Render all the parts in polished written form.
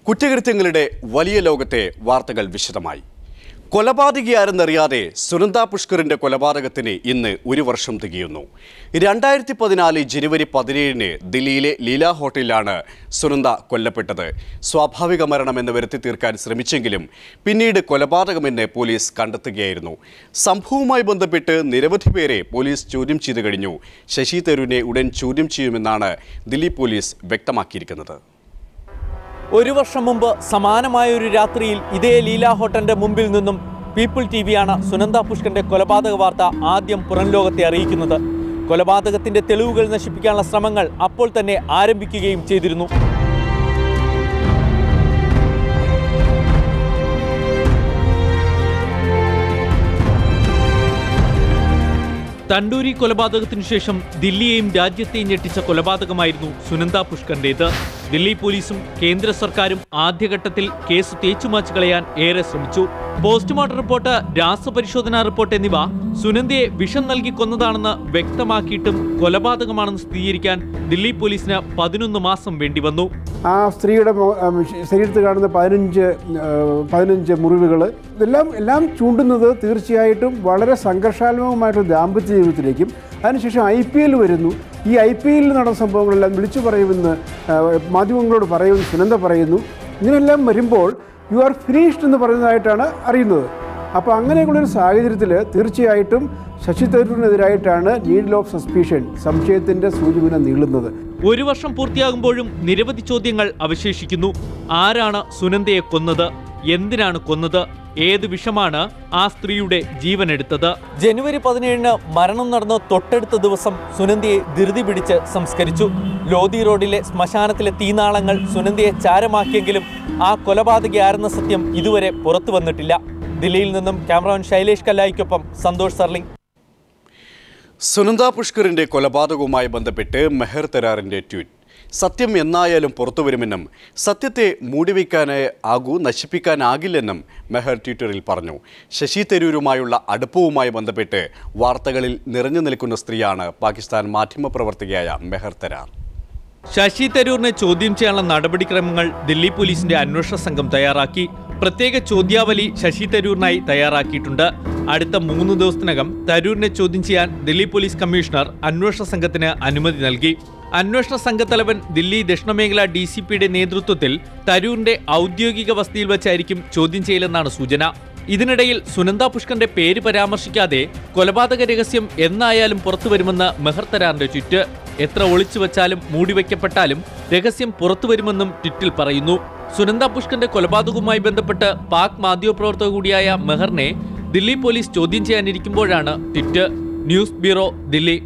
കുറ്റകൃത്യങ്ങളുടെ വലിയ ലോകത്തെ വാർത്തകൾ വിശദമായി. കൊലപാതകിയാരെന്നറിയാതെ സുനന്ദ പുഷ്കറിന്റെ കൊലപാതകത്തിന് ഇന്ന് 1 വർഷം തികയുന്നു. 2014 ജനുവരി 17 ദില്ലിയിലെ ലീല ഹോട്ടലിലാണ് സുനന്ദ കൊല്ലപ്പെട്ടത്. സ്വാഭാവിക മരണമെന്ന് വരുത്തി തീർക്കാൻ ശ്രമിച്ചെങ്കിലും പിന്നീട് കൊലപാതകമെന്ന് പോലീസ് കണ്ടെത്തുകയായിരുന്നു. സംഭവവുമായി ബന്ധപ്പെട്ട് നിരവധി പേരെ പോലീസ് ചോദ്യം ചെയ്തു കഴിഞ്ഞു. ശശി തരൂരിനെ ഉടൻ ചോദ്യം ചെയ്യുമെന്നാണ് ദില്ലി പോലീസ് വ്യക്തമാക്കിയിരിക്കുന്നത്. 1 വർഷം മുമ്പ് സമാനമായ ഒരു രാത്രിയിൽ ഇതേ ലീല ഹോട്ടലിന്റെ മുമ്പിൽ നിന്നും പീപ്പിൾ ടിവിയാണ് സുനന്ദ പുഷ്കറിന്റെ കൊലപാതക വാർത്ത ആദ്യം പുറം ലോകത്തെ അറിയിക്കുന്നത്. കൊലപാതകത്തിന്റെ തെളിവുകൾ നശിപ്പിക്കാനുള്ള ശ്രമങ്ങൾ അപ്പോൾ തന്നെ ആരംഭിക്കുകയും ചെയ്തിരുന്നു. തണ്ടൂരി കൊലപാതകത്തിനു ശേഷം ദില്ലിയെയും രാജ്യത്തെയും ഞെട്ടിച്ച കൊലപാതകമായിരുന്നു സുനന്ദ പുഷ്കറിന്റേത്. ദില്ലി പോലീസും കേന്ദ്ര സർക്കാരും ആദ്യഘട്ടത്തിൽ കേസ് തേച്ചുമാച്ച് കളയാൻ ഏറെ ശ്രമിച്ചു. പോസ്റ്റ്മോർട്ടം റിപ്പോർട്ട്, രാസപരിശോധനാ റിപ്പോർട്ട് എന്നിവ സുനന്ദയെ വിഷം നൽകി കൊന്നതാണെന്ന് വ്യക്തമാക്കിയിട്ടും കൊലപാതകമാണെന്ന് സ്ഥിരീകരിക്കാൻ ദില്ലി പോലീസിന് 11 മാസം വേണ്ടിവന്നു. ആ സ്ത്രീയുടെ ശരീരത്തിൽ കാണുന്ന 15 മുറിവുകൾ എല്ലാം ചൂണ്ടുന്നത് തീർച്ചയായിട്ടും വളരെ സംഘർഷാത്മകമായിട്ടുള്ള ദാമ്പത്യ ജീവിതത്തിലേക്കും അതിനുശേഷം IPL വരുന്നു. ഈ IPL നടന്ന സംഭവങ്ങളെല്ലാം വിളിച്ചു പറയുമെന്ന് മാധ്യമങ്ങളോട് പറയുമെന്ന് സുനന്ദ പറയുന്നു. ഇങ്ങനെയെല്ലാം വരുമ്പോൾ യു ആർ ഫിനിഷ്ഡ് എന്ന് പറയുന്നതായിട്ടാണ് അറിയുന്നത്. അപ്പോൾ അങ്ങനെയുള്ളൊരു സാഹചര്യത്തിൽ തീർച്ചയായിട്ടും ശശി തരൂരിനെതിരായിട്ടാണ് നീഡിൽ ഓഫ് സസ്പീഷൻ, സംശയത്തിൻ്റെ സൂചിമുന നീളുന്നത്. 1 വർഷം പൂർത്തിയാകുമ്പോഴും നിരവധി ചോദ്യങ്ങൾ അവശേഷിക്കുന്നു. ആരാണ് സുനന്ദയെ കൊന്നത്? എന്തിനാണ് കൊന്നത്? ഏത് വിഷമാണ് ആ സ്ത്രീയുടെ ജീവനെടുത്തത്? ജനുവരി 17 മരണം നടന്ന തൊട്ടടുത്ത ദിവസം സുനന്ദയെ ധൃതി പിടിച്ച് സംസ്കരിച്ചു. ലോധി റോഡിലെ ശ്മശാനത്തിലെ തീനാളങ്ങൾ സുനന്ദയെ ചാരമാക്കിയെങ്കിലും ആ കൊലപാതകി ആരെന്ന സത്യം ഇതുവരെ പുറത്തു വന്നിട്ടില്ല. ദില്ലിയിൽ നിന്നും ക്യാമറമാൻ ശൈലേഷ് കല്ലായിക്കൊപ്പം സന്തോഷ് സർലിംഗ്. സുനന്ദ പുഷ്കറിന്റെ കൊലപാതകവുമായി ബന്ധപ്പെട്ട് മെഹർ തരാറിന്റെ ട്വീറ്റ്: സത്യം എന്നായാലും പുറത്തുവരുമെന്നും സത്യത്തെ നശിപ്പിക്കാനാകില്ലെന്നും മെഹർ ട്വിറ്ററിൽ പറഞ്ഞു. ശശി തരൂരുമായുള്ള അടുപ്പവുമായി ബന്ധപ്പെട്ട് വാർത്തകളിൽ നിറഞ്ഞു നിൽക്കുന്ന സ്ത്രീയാണ് പാകിസ്ഥാൻ മാധ്യമപ്രവർത്തകയായ മെഹർ തരാർ. ശശി തരൂരിനെ ചോദ്യം ചെയ്യാനുള്ള നടപടിക്രമങ്ങൾ ദില്ലി പോലീസിന്റെ അന്വേഷണ സംഘം തയ്യാറാക്കി. പ്രത്യേക ചോദ്യാവലി ശശി തരൂരിനായി തയ്യാറാക്കിയിട്ടുണ്ട്. അടുത്ത 3 ദിവസത്തിനകം തരൂരിനെ ചോദ്യം ചെയ്യാൻ ദില്ലി പോലീസ് കമ്മീഷണർ അന്വേഷണ സംഘത്തിന് അനുമതി നൽകി. അന്വേഷണ സംഘത്തലവൻ ദില്ലി ദക്ഷിണമേഖല DCPയുടെ നേതൃത്വത്തിൽ തരൂരിന്റെ ഔദ്യോഗിക വസതിയിൽ വച്ചായിരിക്കും ചോദ്യം ചെയ്യലെന്നാണ് സൂചന. ഇതിനിടയിൽ സുനന്ദ പുഷ്കറിന്റെ പേര് പരാമർശിക്കാതെ കൊലപാതക രഹസ്യം എന്നായാലും പുറത്തുവരുമെന്ന് മെഹർ തരാറിന്റെ ട്വിറ്റ്. എത്ര ഒളിച്ചു വച്ചാലും മൂടിവെക്കപ്പെട്ടാലും രഹസ്യം പുറത്തുവരുമെന്നും ട്വിറ്റിൽ പറയുന്നു. സുനന്ദ പുഷ്കറിന്റെ കൊലപാതകവുമായി ബന്ധപ്പെട്ട് പാക് മാധ്യമപ്രവർത്തക കൂടിയായ മെഹറിനെ ദില്ലി പോലീസ് ചോദ്യം ചെയ്യാനിരിക്കുമ്പോഴാണ് tweet. News bureau, Delhi.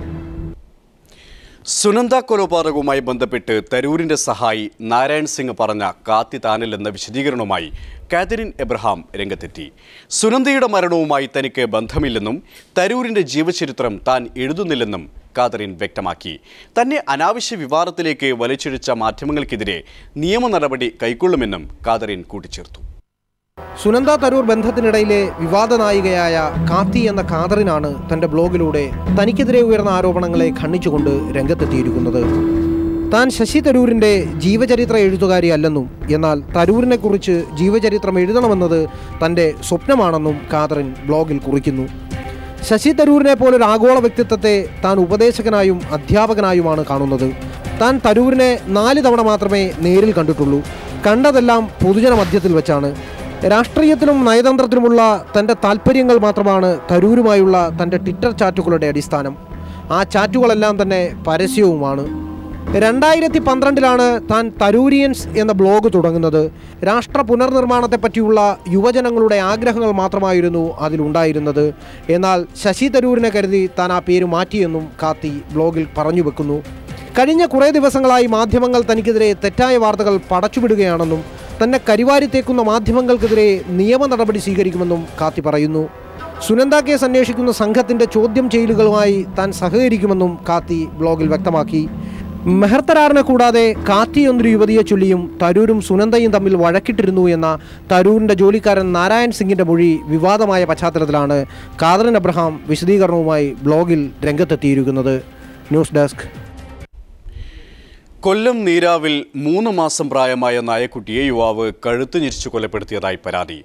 Sunanda കൊലപാതകവുമായി ബന്ധപ്പെട്ട് തരൂരിന്റെ സഹായി നാരായൺ സിംഗ് പറഞ്ഞ കാത്തി താനില്ലെന്ന വിശദീകരണവുമായി കാതറിൻ എബ്രഹാം രംഗത്തെത്തി. സുനന്ദയുടെ മരണവുമായി തനിക്ക് ബന്ധമില്ലെന്നും തരൂരിന്റെ ജീവചരിത്രം താൻ എഴുതുന്നില്ലെന്നും കാതറിൻ വ്യക്തമാക്കി. തന്നെ അനാവശ്യ വിവാദത്തിലേക്ക് വലിച്ചിഴച്ച മാധ്യമങ്ങൾക്കെതിരെ നിയമ നടപടി കൈക്കൊള്ളുമെന്നും കാതറിൻ കൂട്ടിച്ചേർത്തു. സുനന്ദ തരൂർ ബന്ധത്തിനിടയിലെ വിവാദ നായികയായ കാത്തി എന്ന കാതറിനാണ് തന്റെ ബ്ലോഗിലൂടെ തനിക്കെതിരെ ഉയർന്ന ആരോപണങ്ങളെ ഖണ്ഡിച്ചുകൊണ്ട് രംഗത്തെത്തിയിരിക്കുന്നത്. താൻ ശശി തരൂരിന്റെ ജീവചരിത്ര എഴുത്തുകാരിയല്ലെന്നും എന്നാൽ തരൂരിനെക്കുറിച്ച് ജീവചരിത്രം എഴുതണമെന്നത് തന്റെ സ്വപ്നമാണെന്നും കാതറിൻ ബ്ലോഗിൽ കുറിക്കുന്നു. ശശി തരൂരിനെ പോലൊരു ആഗോള വ്യക്തിത്വത്തെ താൻ ഉപദേശകനായും അധ്യാപകനായുമാണ് കാണുന്നത്. താൻ തരൂരിനെ 4 തവണ മാത്രമേ നേരിൽ കണ്ടിട്ടുള്ളൂ. കണ്ടതെല്ലാം പൊതുജന മധ്യത്തിൽ വെച്ചാണ്. രാഷ്ട്രീയത്തിലും നയതന്ത്രത്തിലുമുള്ള തൻ്റെ താൽപ്പര്യങ്ങൾ മാത്രമാണ് തരൂരുമായുള്ള തൻ്റെ ട്വിറ്റർ ചാറ്റുകളുടെ അടിസ്ഥാനം. ആ ചാറ്റുകളെല്ലാം തന്നെ പരസ്യവുമാണ്. 2012 താൻ തരൂരിയൻസ് എന്ന ബ്ലോഗ് തുടങ്ങുന്നത്. രാഷ്ട്ര പുനർനിർമ്മാണത്തെപ്പറ്റിയുള്ള യുവജനങ്ങളുടെ ആഗ്രഹങ്ങൾ മാത്രമായിരുന്നു അതിലുണ്ടായിരുന്നത്. എന്നാൽ ശശി തരൂരിനെ കരുതി താൻ ആ പേര് മാറ്റിയെന്നും കാത്തി ബ്ലോഗിൽ പറഞ്ഞു വെക്കുന്നു. കഴിഞ്ഞ കുറേ ദിവസങ്ങളായി മാധ്യമങ്ങൾ തനിക്കെതിരെ തെറ്റായ വാർത്തകൾ പടച്ചുവിടുകയാണെന്നും തന്നെ കരിവാരിത്തേക്കുന്ന മാധ്യമങ്ങൾക്കെതിരെ നിയമ നടപടി സ്വീകരിക്കുമെന്നും കാത്തി പറയുന്നു. സുനന്ദ കേസ് അന്വേഷിക്കുന്ന സംഘത്തിൻ്റെ ചോദ്യം ചെയ്യലുകളുമായി താൻ സഹകരിക്കുമെന്നും കാത്തി ബ്ലോഗിൽ വ്യക്തമാക്കി. മെഹർ തരാറിനെ കൂടാതെ കാത്തി എന്നൊരു യുവതിയെ ചൊല്ലിയും തരൂരും സുനന്ദയും തമ്മിൽ വഴക്കിട്ടിരുന്നു എന്ന തരൂരിൻ്റെ ജോലിക്കാരൻ നാരായൺ സിംഗിൻ്റെ മൊഴി വിവാദമായ പശ്ചാത്തലത്തിലാണ് കാതറിൻ എബ്രഹാം വിശദീകരണവുമായി ബ്ലോഗിൽ രംഗത്തെത്തിയിരിക്കുന്നത്. News desk. കൊല്ലം നീരാവിൽ 3 മാസം പ്രായമായ നായക്കുട്ടിയെ യുവാവ് കഴുത്ത് ഞെരിച്ചു കൊലപ്പെടുത്തിയതായി പരാതി.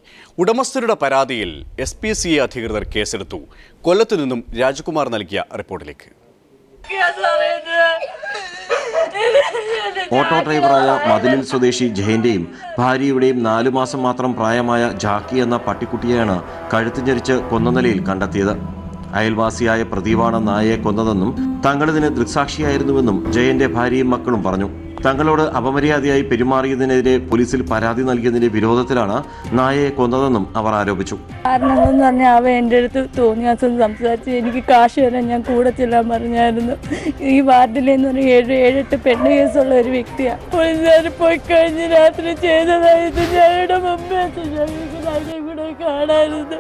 ഉടമസ്ഥരുടെ പരാതിയിൽ SPCA അധികൃതർ കേസെടുത്തു. കൊല്ലത്തു നിന്നും രാജകുമാർ നൽകിയ റിപ്പോർട്ടിലേക്ക്. ഓട്ടോ ഡ്രൈവറായ മതിലിൽ സ്വദേശി ജയന്റെയും ഭാര്യയുടെയും 4 മാസം മാത്രം പ്രായമായ ജാക്കി എന്ന പട്ടിക്കുട്ടിയെയാണ് കഴുത്ത് ഞെരിച്ച് കൊന്ന നിലയിൽ കണ്ടെത്തിയത്. അയൽവാസിയായ പ്രദീപാണ് നായയെ കൊന്നതെന്നും തങ്ങളിതിന് ദൃക്സാക്ഷിയായിരുന്നുവെന്നും ജയന്റെ ഭാര്യയും മക്കളും പറഞ്ഞു. തങ്ങളോട് അപമര്യാദയായി പെരുമാറിയതിനെതിരെ പോലീസിൽ പരാതി നൽകിയതിന്റെ വിരോധത്തിലാണ് നായയെ കൊന്നതെന്നും അവർ ആരോപിച്ചു. കാരണമെന്ന് പറഞ്ഞാൽ അവ എൻ്റെ അടുത്ത് തോന്നിയാസം സംസാരിച്ച് എനിക്ക് കാശ് തരാൻ ഞാൻ കൂടെ ചെല്ലാൻ പറഞ്ഞായിരുന്നു. ഈ വാർഡിലെന്ന് പറഞ്ഞാൽ 7-8 പെണ്ണ് കേസുള്ള ഒരു വ്യക്തിയാണ്. പോലീസുകാർ പോയി കഴിഞ്ഞ് രാത്രി ചെയ്തതായത് ഞങ്ങളുടെ മുമ്പേ ഞങ്ങൾക്ക് അതിനെ കൂടെ കാണാറുണ്ട്.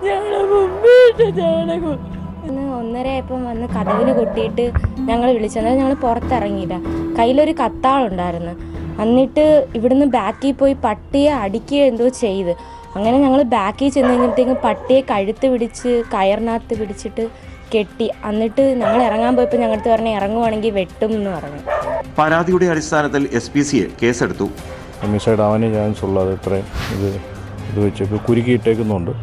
ഞങ്ങളുടെ മുമ്പേ ഞങ്ങളുടെ 1:30 വന്ന് കതവിന് കൊട്ടിയിട്ട് ഞങ്ങൾ വിളിച്ചു. എന്നാൽ ഞങ്ങൾ പുറത്തിറങ്ങിയില്ല. കയ്യിലൊരു കത്താളുണ്ടായിരുന്നു. എന്നിട്ട് ഇവിടുന്ന് ബാക്കിൽ പോയി പട്ടിയെ അടിക്കുക എന്തോ ചെയ്ത്. അങ്ങനെ ഞങ്ങൾ ബാക്കിൽ ചെന്ന് കഴിഞ്ഞപ്പോഴത്തേക്കും പട്ടിയെ കഴുത്ത് പിടിച്ച് കയറിനകത്ത് പിടിച്ചിട്ട് കെട്ടി. എന്നിട്ട് ഞങ്ങൾ ഇറങ്ങാൻ പോയപ്പോൾ ഞങ്ങളുടെ പറഞ്ഞ് ഇറങ്ങുവാണെങ്കിൽ വെട്ടും എന്ന് പറഞ്ഞു. പരാതിയുടെ അടിസ്ഥാനത്തിൽ SPCA കേസെടുത്തു. മിസ്സൈഡ് ആവാനേ ചാൻസ് ഉള്ളത് ഇത്രയും ഇത് വെച്ച് കുരുക്കിയിട്ടേക്കുന്നുണ്ട്.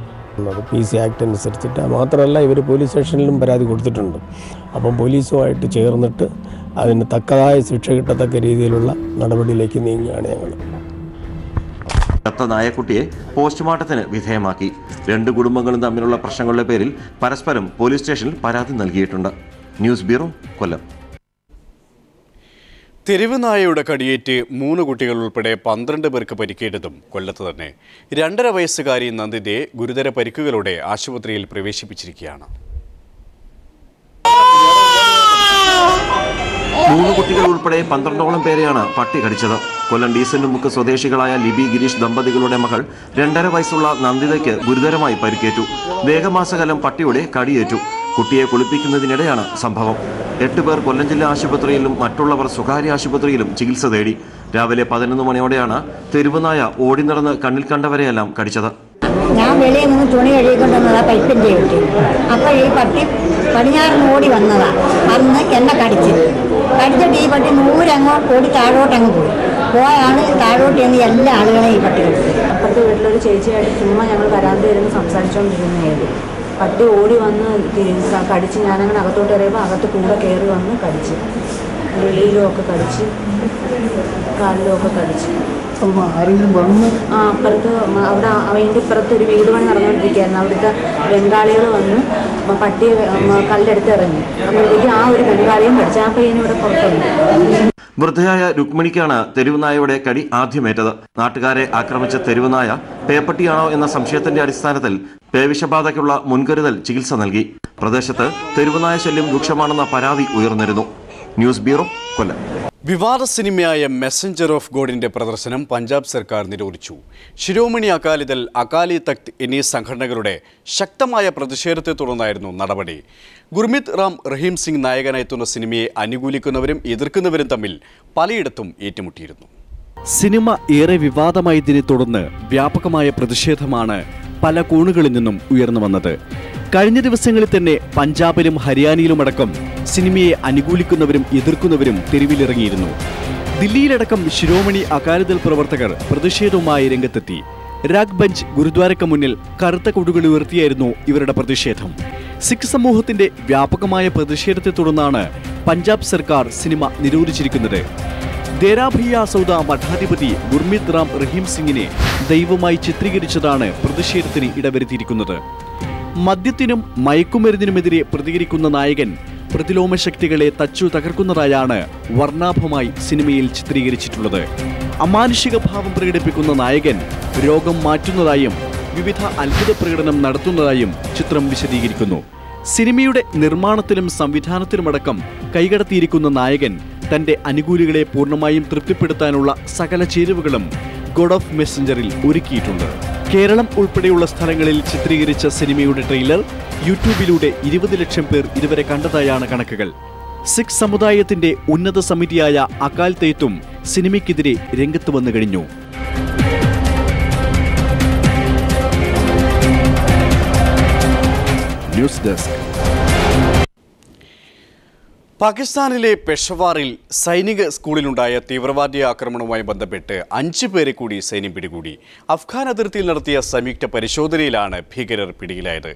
PC ആക്ട് അനുസരിച്ചിട്ട് മാത്രമല്ല ഇവർ പോലീസ് സ്റ്റേഷനിലും പരാതി കൊടുത്തിട്ടുണ്ട്. അപ്പം പോലീസുമായിട്ട് ചേർന്നിട്ട് അതിന് തക്കതായ ശിക്ഷ കിട്ടത്തക്ക രീതിയിലുള്ള നടപടിയിലേക്ക് നീങ്ങുകയാണ് ഞങ്ങൾ. ചത്ത നായക്കുട്ടിയെ പോസ്റ്റ്മോർട്ടത്തിന് വിധേയമാക്കി. 2 കുടുംബങ്ങളും തമ്മിലുള്ള പ്രശ്നങ്ങളുടെ പേരിൽ പരസ്പരം പോലീസ് സ്റ്റേഷനിൽ പരാതി നൽകിയിട്ടുണ്ട്. ന്യൂസ് ബ്യൂറോ, കൊല്ലം. തെരുവ് നായയുടെ കടിയേറ്റ് 3 കുട്ടികൾ ഉൾപ്പെടെ 12 പേർക്ക് പരിക്കേറ്റതും കൊല്ലത്ത് തന്നെ. 2.5 വയസ്സുകാരി നന്ദിതയെ ഗുരുതര പരിക്കുകളോടെ ആശുപത്രിയിൽ പ്രവേശിപ്പിച്ചിരിക്കുകയാണ്. 3 കുട്ടികൾ ഉൾപ്പെടെ 12ഓളം പേരെയാണ് പട്ടി കടിച്ചത്. കൊല്ലം ഡീസന്റുമുക്ക് സ്വദേശികളായ ലിബി ഗിരീഷ് ദമ്പതികളുടെ മകൾ 2.5 വയസ്സുള്ള നന്ദിതയ്ക്ക് ഗുരുതരമായി പരിക്കേറ്റു. ദേഹമാസകലം പട്ടിയുടെ കടിയേറ്റു. കുട്ടിയെ കുളിപ്പിക്കുന്നതിനിടെയാണ് സംഭവം. 8 പേർ കൊല്ലം ജില്ലാ ആശുപത്രിയിലും മറ്റുള്ളവർ സ്വകാര്യ ആശുപത്രിയിലും ചികിത്സ തേടി. രാവിലെ 11 മണിയോടെയാണ് തെരുവുനായ ഓടി നടന്ന് കണ്ണിൽ കണ്ടവരെയെല്ലാം കടിച്ചത്. ഞാൻ വെളിയിൽ നിന്ന് തുണി കഴുകിക്കൊണ്ടുവന്നതാ പൈപ്പിൻ്റെ വീട്ടിൽ. അപ്പോൾ ഈ പട്ടി പടിഞ്ഞാറിന് ഓടി വന്നതാ. വന്ന് എന്നെ കടിച്ചിട്ട് ഈ പട്ടി 100 ഓടി താഴോട്ടങ്ങ് പോയാണ്. താഴോട്ട് ചെന്ന് എല്ലാ ആളുകളെയും ഈ പട്ടി കടിച്ചത്. അപ്പുറത്തെ വീട്ടിലൊരു ചേച്ചിയായിട്ട് ചുമ്മാ ഞങ്ങൾ വരാതെ വരുമ്പോൾ സംസാരിച്ചുകൊണ്ടിരുന്നതായിരുന്നു. പട്ടി ഓടി വന്ന് കടിച്ച് ഞാനങ്ങനെ അകത്തോട്ട് കയറിയപ്പോൾ അകത്ത് കൂടെ കയറി വന്ന് കടിച്ച് വെളിയിലും ഒക്കെ കടിച്ച് കാലിലും ഒക്കെ കടിച്ച്. അപ്പുറത്ത് അവിടെ അതിൻ്റെ ഇപ്പുറത്ത് ഒരു വീട് പണി നടന്നുകൊണ്ടിരിക്കുകയായിരുന്നു. അവിടുത്തെ ബംഗാളികൾ വന്ന് പട്ടിയെ കല്ലെടുത്ത് ഇറങ്ങി. അപ്പോഴത്തേക്ക് ആ ഒരു ബംഗാളിയും കടിച്ച്. ആ പയ്യനും ഇവിടെ പുറത്തുണ്ട്. വൃദ്ധയായ രുക്മിണിക്കാണ് തെരുവുനായയുടെ കടി ആദ്യമേറ്റത്. നാട്ടുകാരെ ആക്രമിച്ച തെരുവുനായ പേപ്പട്ടിയാണോ എന്ന സംശയത്തിന്റെ അടിസ്ഥാനത്തിൽ പേവിഷബാധയ്ക്കുള്ള മുൻകരുതൽ ചികിത്സ നൽകി. പ്രദേശത്ത് തെരുവുനായ ശല്യം രൂക്ഷമാണെന്ന പരാതി ഉയർന്നിരുന്നു. ന്യൂസ് ബ്യൂറോ, കൊല്ലം. വിവാദ സിനിമയായ മെസ്സഞ്ചർ ഓഫ് ഗോഡിന്റെ പ്രദർശനം പഞ്ചാബ് സർക്കാർ നിരോധിച്ചു. ശിരോമണി അകാലിദൾ, അകാലി തഖ്ത് എന്നീ സംഘടനകളുടെ ശക്തമായ പ്രതിഷേധത്തെ തുടർന്നായിരുന്നു നടപടി. ഗുർമിത് റാം റഹീം സിംഗ് നായകനെത്തുന്ന സിനിമയെ അനുകൂലിക്കുന്നവരും എതിർക്കുന്നവരും തമ്മിൽ പലയിടത്തും ഏറ്റുമുട്ടിയിരുന്നു. സിനിമ ഏറെ വിവാദമായതിനെ തുടർന്ന് വ്യാപകമായ പ്രതിഷേധമാണ് പല കോണുകളിൽ നിന്നും ഉയർന്നു വന്നത്. കഴിഞ്ഞ ദിവസങ്ങളിൽ തന്നെ പഞ്ചാബിലും ഹരിയാനയിലുമടക്കം സിനിമയെ അനുകൂലിക്കുന്നവരും എതിർക്കുന്നവരും തെരുവിലിറങ്ങിയിരുന്നു. ദില്ലിയിലടക്കം ശിരോമണി അകാലിദൾ പ്രവർത്തകർ പ്രതിഷേധവുമായി രംഗത്തെത്തി. രാഗ് ബഞ്ച് ഗുരുദ്വാരയ്ക്ക് മുന്നിൽ കറുത്ത കൊടികൾ ഉയർത്തിയായിരുന്നു ഇവരുടെ പ്രതിഷേധം. സിഖ് സമൂഹത്തിന്റെ വ്യാപകമായ പ്രതിഷേധത്തെ തുടർന്നാണ് പഞ്ചാബ് സർക്കാർ സിനിമ നിരോധിച്ചിരിക്കുന്നത്. ദേരാഭിയ സൗദ മഠാധിപതി ഗുർമിത് റാം റഹീം സിംഗിനെ ദൈവമായി ചിത്രീകരിച്ചതാണ് പ്രതിഷേധത്തിന് ഇടവരുത്തിയിരിക്കുന്നത്. മദ്യത്തിനും മയക്കുമരുന്നിനുമെതിരെ പ്രതികരിക്കുന്ന നായകൻ പ്രതിലോമ ശക്തികളെ തച്ചു തകർക്കുന്നതായാണ് വർണ്ണാഭമായി സിനിമയിൽ ചിത്രീകരിച്ചിട്ടുള്ളത്. അമാനുഷിക ഭാവം പ്രകടിപ്പിക്കുന്ന നായകൻ രോഗം മാറ്റുന്നതായും വിവിധ അത്ഭുത പ്രകടനം നടത്തുന്നതായും ചിത്രം വിശദീകരിക്കുന്നു. സിനിമയുടെ നിർമ്മാണത്തിലും സംവിധാനത്തിലുമടക്കം കൈകടത്തിയിരിക്കുന്ന നായകൻ തന്റെ അനുകൂലികളെ പൂർണ്ണമായും തൃപ്തിപ്പെടുത്താനുള്ള സകല ചേരുവകളും ഗോഡ് ഓഫ് മെസ്സഞ്ചറിൽ ഒരുക്കിയിട്ടുണ്ട്. കേരളം ഉൾപ്പെടെയുള്ള സ്ഥലങ്ങളിൽ ചിത്രീകരിച്ച സിനിമയുടെ ട്രെയിലർ യൂട്യൂബിലൂടെ 20 ലക്ഷം പേർ ഇതുവരെ കണ്ടതായാണ് കണക്കുകൾ. സിഖ് സമുദായത്തിന്റെ ഉന്നത സമിതിയായ അകാൽ തഖ്തും സിനിമയ്ക്കെതിരെ രംഗത്ത് വന്നു കഴിഞ്ഞു. News desk. പാകിസ്ഥാനിലെ പെഷവാറിൽ സൈനിക സ്കൂളിലുണ്ടായ തീവ്രവാദി ആക്രമണവുമായി ബന്ധപ്പെട്ട് 5 പേരെ കൂടി സൈന്യം പിടികൂടി. അഫ്ഗാൻ അതിർത്തിയിൽ നടത്തിയ സംയുക്ത പരിശോധനയിലാണ് ഭീകരർ പിടിയിലായത്.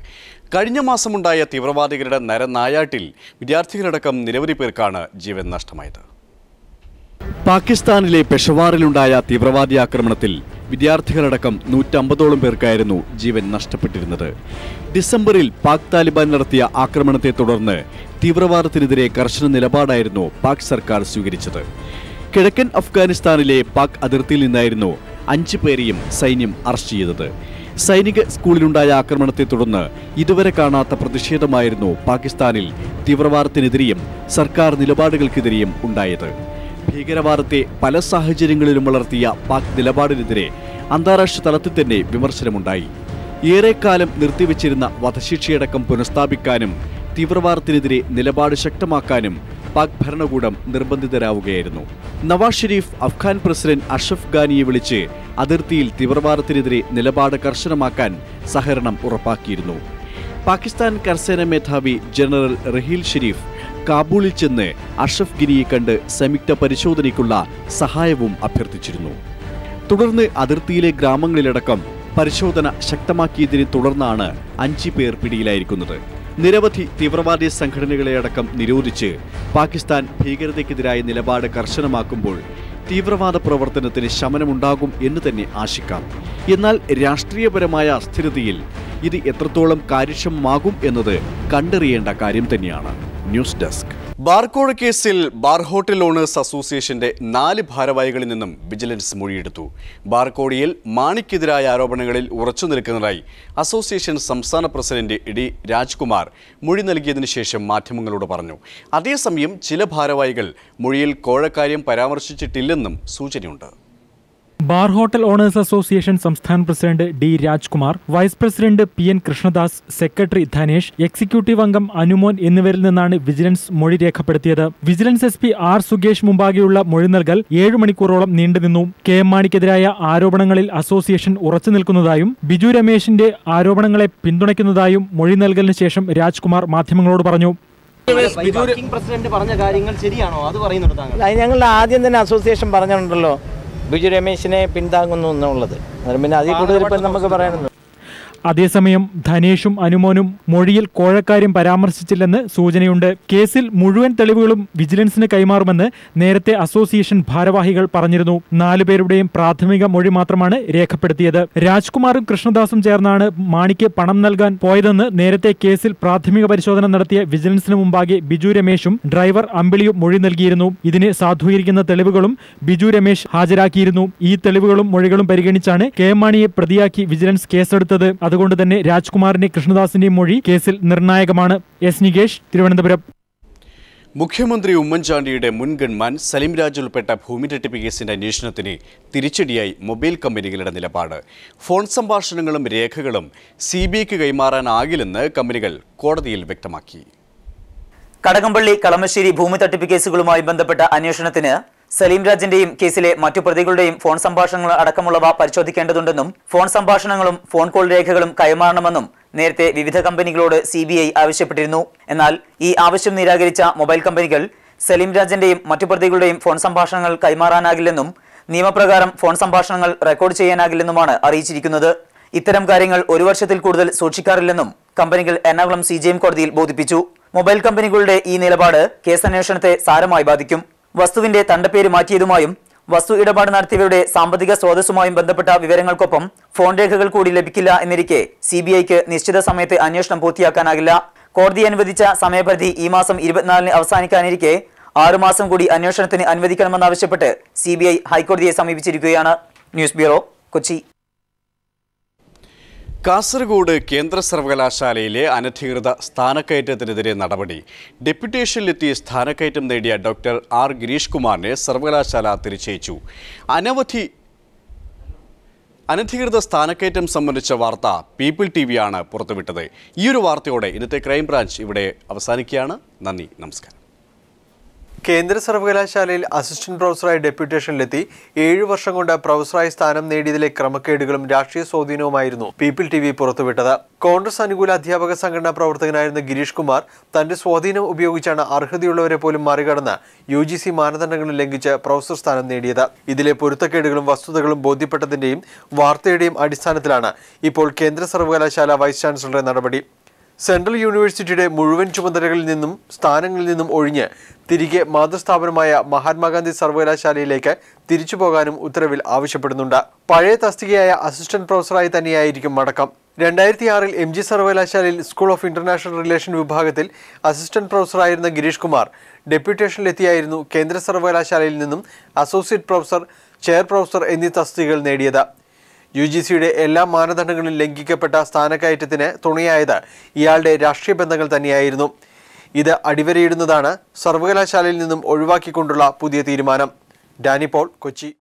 കഴിഞ്ഞ മാസമുണ്ടായ തീവ്രവാദികളുടെ നരനായാട്ടിൽ വിദ്യാർത്ഥികളടക്കം നിരവധി പേർക്കാണ് ജീവൻ നഷ്ടമായത്. പാകിസ്ഥാനിലെ പെഷവാറിലുണ്ടായ തീവ്രവാദി ആക്രമണത്തിൽ വിദ്യാർത്ഥികളടക്കം 150ഓളം പേർക്കായിരുന്നു ജീവൻ നഷ്ടപ്പെട്ടിരുന്നത്. ഡിസംബറിൽ പാക് താലിബാൻ നടത്തിയ ആക്രമണത്തെ തുടർന്ന് തീവ്രവാദത്തിനെതിരെ കർശന നിലപാടായിരുന്നു പാക് സർക്കാർ സ്വീകരിച്ചത്. കിഴക്കൻ അഫ്ഗാനിസ്ഥാനിലെ പാക് അതിർത്തിയിൽ നിന്നായിരുന്നു 5 പേരെയും സൈന്യം അറസ്റ്റ് ചെയ്തത്. സൈനിക സ്കൂളിലുണ്ടായ ആക്രമണത്തെ തുടർന്ന് ഇതുവരെ കാണാത്ത പ്രതിഷേധമായിരുന്നു പാകിസ്ഥാനിൽ തീവ്രവാദത്തിനെതിരെയും സർക്കാർ നിലപാടുകൾക്കെതിരെയും ഉണ്ടായത്. ഭീകരവാദത്തെ പല സാഹചര്യങ്ങളിലും വളർത്തിയ പാക് നിലപാടിനെതിരെ അന്താരാഷ്ട്ര തലത്തിൽ തന്നെ വിമർശനമുണ്ടായി. ഏറെക്കാലം നിർത്തിവച്ചിരുന്ന വധശിക്ഷയടക്കം പുനഃസ്ഥാപിക്കാനും തീവ്രവാദത്തിനെതിരെ നിലപാട് ശക്തമാക്കാനും പാക് ഭരണകൂടം നിർബന്ധിതരാവുകയായിരുന്നു. നവാസ് ഷെരീഫ് അഫ്ഗാൻ പ്രസിഡന്റ് അഷ്റഫ് ഗാനിയെ വിളിച്ച് അതിർത്തിയിൽ തീവ്രവാദത്തിനെതിരെ നിലപാട് കർശനമാക്കാൻ സഹകരണം ഉറപ്പാക്കിയിരുന്നു. പാകിസ്ഥാൻ കരസേന മേധാവി ജനറൽ റഹീൽ ഷെരീഫ് കാബൂളിൽ ചെന്ന് അഷ്റഫ് ഗനിയെ കണ്ട് സംയുക്ത പരിശോധനയ്ക്കുള്ള സഹായവും അഭ്യർത്ഥിച്ചിരുന്നു. തുടർന്ന് അതിർത്തിയിലെ ഗ്രാമങ്ങളിലടക്കം പരിശോധന ശക്തമാക്കിയതിനെ തുടർന്നാണ് 5 പേർ പിടിയിലായിരിക്കുന്നത്. നിരവധി തീവ്രവാദി സംഘടനകളെ അടക്കം നിരോധിച്ച് പാകിസ്ഥാൻ ഭീകരതയ്ക്കെതിരായ നിലപാട് കർശനമാക്കുമ്പോൾ തീവ്രവാദ പ്രവർത്തനത്തിന് ശമനമുണ്ടാകും എന്ന് തന്നെ ആശിക്കാം. എന്നാൽ രാഷ്ട്രീയപരമായ അസ്ഥിരതയിൽ ഇത് എത്രത്തോളം കാര്യക്ഷമമാകും എന്നത് കണ്ടറിയേണ്ട കാര്യം തന്നെയാണ്. News desk. ബാർകോഴ കേസിൽ ബാർ ഹോട്ടൽ ഓണേഴ്സ് അസോസിയേഷന്റെ 4 ഭാരവാഹികളിൽ നിന്നും വിജിലൻസ് മൊഴിയെടുത്തു. ബാർകോടിയിൽ മാണിക്കെതിരായ ആരോപണങ്ങളിൽ ഉറച്ചു നിൽക്കുന്നതായി അസോസിയേഷൻ സംസ്ഥാന പ്രസിഡന്റ് ഡി രാജ്കുമാർ മൊഴി നൽകിയതിനു ശേഷം മാധ്യമങ്ങളോട് പറഞ്ഞു. അതേസമയം ചില ഭാരവാഹികൾ മൊഴിയിൽ കോഴക്കാര്യം പരാമർശിച്ചിട്ടില്ലെന്നും സൂചനയുണ്ട്. ബാർ ഹോട്ടൽ ഓണേഴ്സ് അസോസിയേഷൻ സംസ്ഥാന president D Rajkumar, vice president PN Krishnadas, secretary Dhanesh, executive അംഗം അനുമോൻ എന്നിവരിൽ നിന്നാണ് വിജിലൻസ് മൊഴി രേഖപ്പെടുത്തിയത്. വിജിലൻസ് SP R സുകേഷ് മുമ്പാകെയുള്ള മൊഴി നൽകൽ 7 മണിക്കൂറോളം നീണ്ടുനിന്നു. KM മാണിക്കെതിരായ ആരോപണങ്ങളിൽ അസോസിയേഷൻ ഉറച്ചു നിൽക്കുന്നതായും ബിജു രമേശിന്റെ ആരോപണങ്ങളെ പിന്തുണയ്ക്കുന്നതായും മൊഴി നൽകലിന് ശേഷം രാജ്കുമാർ മാധ്യമങ്ങളോട് പറഞ്ഞു. പ്രസിഡന്റ് പറഞ്ഞ കാര്യങ്ങൾ ശരിയാണോ? അത് പറയുന്നുണ്ട് താങ്കൾ? ഞങ്ങളുടെ ആദ്യം തന്നെ അസോസിയേഷൻ പറഞ്ഞിട്ടുണ്ടല്ലോ ബിജു രമേശിനെ പിന്താങ്ങുന്നു എന്നുള്ളത്. പിന്നെ അതിൽ കൂടുതൽ ഇപ്പം നമുക്ക് പറയാനുണ്ട്. അതേസമയം ധനേഷും അനുമോനും മൊഴിയിൽ കോഴക്കാര്യം പരാമർശിച്ചില്ലെന്ന് സൂചനയുണ്ട്. കേസിൽ മുഴുവൻ തെളിവുകളും വിജിലൻസിന് കൈമാറുമെന്ന് നേരത്തെ അസോസിയേഷൻ ഭാരവാഹികൾ പറഞ്ഞിരുന്നു. 4 പേരുടെയും പ്രാഥമിക മൊഴി മാത്രമാണ് രേഖപ്പെടുത്തിയത്. രാജ്കുമാറും കൃഷ്ണദാസും ചേർന്നാണ് മാണിക്ക് പണം നൽകാൻ പോയതെന്ന് നേരത്തെ കേസിൽ പ്രാഥമിക പരിശോധന നടത്തിയ വിജിലൻസിന് മുമ്പാകെ ബിജു രമേശും ഡ്രൈവർ അമ്പിളിയും മൊഴി നൽകിയിരുന്നു. ഇതിനെ സാധൂകരിക്കുന്ന തെളിവുകളും ബിജു രമേശ് ഹാജരാക്കിയിരുന്നു. ഈ തെളിവുകളും മൊഴികളും പരിഗണിച്ചാണ് KM മാണിയെ പ്രതിയാക്കി വിജിലൻസ് കേസെടുത്തത്. അതുകൊണ്ട് തന്നെ രാജ്കുമാറിന്റെ കൃഷ്ണദാസിന്റെയും മൊഴി കേസിൽ നിർണായകമാണ്. S നികേഷ്, തിരുവനന്തപുരം. മുഖ്യമന്ത്രി ഉമ്മൻചാണ്ടിയുടെ മുൻ ഗൺമാൻ സലീം രാജ് ഉൾപ്പെട്ട ഭൂമി തട്ടിപ്പ് കേസിന്റെ അന്വേഷണത്തിന് തിരിച്ചടിയായി മൊബൈൽ കമ്പനികളുടെ നിലപാട്. ഫോൺ സംഭാഷണങ്ങളും രേഖകളും CBIക്ക് കൈമാറാനാകില്ലെന്ന് കമ്പനികൾ കോടതിയിൽ വ്യക്തമാക്കി. കടകംപള്ളി, കളമശ്ശേരി ഭൂമി തട്ടിപ്പ് കേസുകളുമായി ബന്ധപ്പെട്ട അന്വേഷണത്തിന് സലീം രാജിന്റെയും കേസിലെ മറ്റു പ്രതികളുടെയും ഫോൺ സംഭാഷണങ്ങൾ അടക്കമുള്ളവ പരിശോധിക്കേണ്ടതുണ്ടെന്നും ഫോൺ സംഭാഷണങ്ങളും ഫോൺ കോൾ രേഖകളും കൈമാറണമെന്നും നേരത്തെ വിവിധ കമ്പനികളോട് CBI ആവശ്യപ്പെട്ടിരുന്നു. എന്നാൽ ഈ ആവശ്യം നിരാകരിച്ച മൊബൈൽ കമ്പനികൾ സലീം രാജിന്റെയും മറ്റു പ്രതികളുടെയും ഫോൺ സംഭാഷണങ്ങൾ കൈമാറാനാകില്ലെന്നും നിയമപ്രകാരം ഫോൺ സംഭാഷണങ്ങൾ റെക്കോർഡ് ചെയ്യാനാകില്ലെന്നുമാണ് അറിയിച്ചിരിക്കുന്നത്. ഇത്തരം കാര്യങ്ങൾ 1 വർഷത്തിൽ കൂടുതൽ സൂക്ഷിക്കാറില്ലെന്നും കമ്പനികൾ എറണാകുളം CJM കോടതിയിൽ ബോധിപ്പിച്ചു. മൊബൈൽ കമ്പനികളുടെ ഈ നിലപാട് കേസന്വേഷണത്തെ സാരമായി ബാധിക്കും. വസ്തുവിന്റെ തണ്ടപ്പേര് മാറ്റിയതുമായും വസ്തു ഇടപാട് നടത്തിയവരുടെ സാമ്പത്തിക സ്രോതസ്സുമായും ബന്ധപ്പെട്ട വിവരങ്ങൾക്കൊപ്പം ഫോൺ രേഖകൾ കൂടി ലഭിക്കില്ല എന്നിരിക്കെ CBIക്ക് നിശ്ചിത സമയത്ത് അന്വേഷണം പൂർത്തിയാക്കാനാകില്ല. കോടതി അനുവദിച്ച സമയപരിധി ഈ മാസം 24-ന് അവസാനിക്കാനിരിക്കെ 6 മാസം കൂടി അന്വേഷണത്തിന് അനുവദിക്കണമെന്നാവശ്യപ്പെട്ട് CBI ഹൈക്കോടതിയെ സമീപിച്ചിരിക്കുകയാണ്. News bureau, Kochi. കാസർഗോഡ് കേന്ദ്ര സർവകലാശാലയിലെ അനധികൃത സ്ഥാനക്കയറ്റത്തിനെതിരെ നടപടി. ഡെപ്യൂട്ടേഷനിലെത്തി സ്ഥാനക്കയറ്റം നേടിയ ഡോക്ടർ R ഗിരീഷ് കുമാറിനെ സർവകലാശാല തിരിച്ചയച്ചു. അനധികൃത സ്ഥാനക്കയറ്റം സംബന്ധിച്ച വാർത്ത പീപ്പിൾ TV പുറത്തുവിട്ടത്. ഈ ഒരു വാർത്തയോടെ ഇന്നത്തെ ക്രൈംബ്രാഞ്ച് ഇവിടെ അവസാനിക്കുകയാണ്. നന്ദി, നമസ്കാരം. കേന്ദ്ര സർവകലാശാലയിൽ അസിസ്റ്റന്റ് പ്രൊഫസറായി ഡെപ്യൂട്ടേഷനിലെത്തി 7 വർഷം കൊണ്ട് പ്രൊഫസറായി സ്ഥാനം നേടിയതിലെ ക്രമക്കേടുകളും രാഷ്ട്രീയ സ്വാധീനവുമായിരുന്നു പീപ്പിൾ TV പുറത്തുവിട്ടത്. കോൺഗ്രസ് അനുകൂല അധ്യാപക സംഘടനാ പ്രവർത്തകനായിരുന്ന ഗിരീഷ് കുമാർ തന്റെ സ്വാധീനം ഉപയോഗിച്ചാണ് അർഹതയുള്ളവരെ പോലും മറികടന്ന് UGC മാനദണ്ഡങ്ങൾ ലംഘിച്ച് പ്രൊഫസർ സ്ഥാനം നേടിയത്. ഇതിലെ പൊരുത്തക്കേടുകളും വസ്തുതകളും ബോധ്യപ്പെട്ടതിന്റെയും വാർത്തയുടെയും അടിസ്ഥാനത്തിലാണ് ഇപ്പോൾ കേന്ദ്ര സർവകലാശാല വൈസ് ചാൻസലറുടെ നടപടി. സെൻട്രൽ യൂണിവേഴ്സിറ്റിയുടെ മുഴുവൻ ചുമതലകളിൽ നിന്നും സ്ഥാനങ്ങളിൽ നിന്നും ഒഴിഞ്ഞ് തിരികെ മാതൃസ്ഥാപനമായ മഹാത്മാഗാന്ധി സർവകലാശാലയിലേക്ക് തിരിച്ചു പോകാനും ഉത്തരവിൽ ആവശ്യപ്പെടുന്നുണ്ട്. പഴയ തസ്തികയായ അസിസ്റ്റന്റ് പ്രൊഫസറായി തന്നെയായിരിക്കും മടക്കം. 2006-ൽ MG സർവകലാശാലയിൽ സ്കൂൾ ഓഫ് ഇന്റർനാഷണൽ റിലേഷൻ വിഭാഗത്തിൽ അസിസ്റ്റന്റ് പ്രൊഫസറായിരുന്ന ഗിരീഷ് കുമാർ ഡെപ്യൂട്ടേഷനിലെത്തിയായിരുന്നു കേന്ദ്ര സർവകലാശാലയിൽ നിന്നും അസോസിയേറ്റ് പ്രൊഫസർ, ചെയർ പ്രൊഫസർ എന്നീ തസ്തികകൾ നേടിയത്. UGCയുടെ എല്ലാ മാനദണ്ഡങ്ങളും ലംഘിക്കപ്പെട്ട സ്ഥാനക്കയറ്റത്തിന് തുണയായത് ഇയാളുടെ രാഷ്ട്രീയ ബന്ധങ്ങൾ തന്നെയായിരുന്നു. ഇത് അടിവരയിടുന്നതാണ് സർവകലാശാലയിൽ നിന്നും ഒഴിവാക്കിക്കൊണ്ടുള്ള പുതിയ തീരുമാനം. ഡാനി പോൾ, കൊച്ചി.